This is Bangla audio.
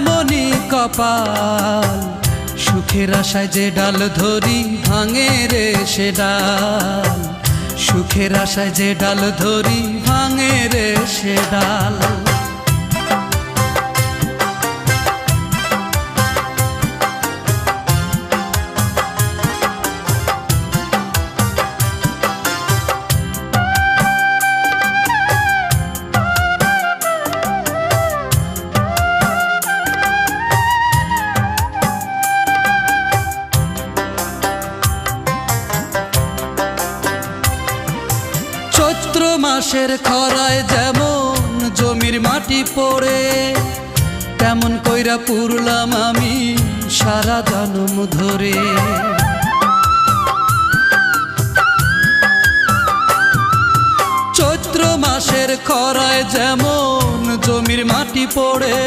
এমনই কপাল, সুখের আশায় যে ডাল ধরি ভাঙে রে সে ডাল, সুখের আশায় যে ডাল ধরি ভাঙে রে সে ডাল। চৈত্র মাসের খরায় যেমন জমির মাটি পড়ে, তেমন কইরা পুরলাম আমি সারা জনম ধরে। চৈত্র মাসের খরায় যেমন জমির মাটি পড়ে,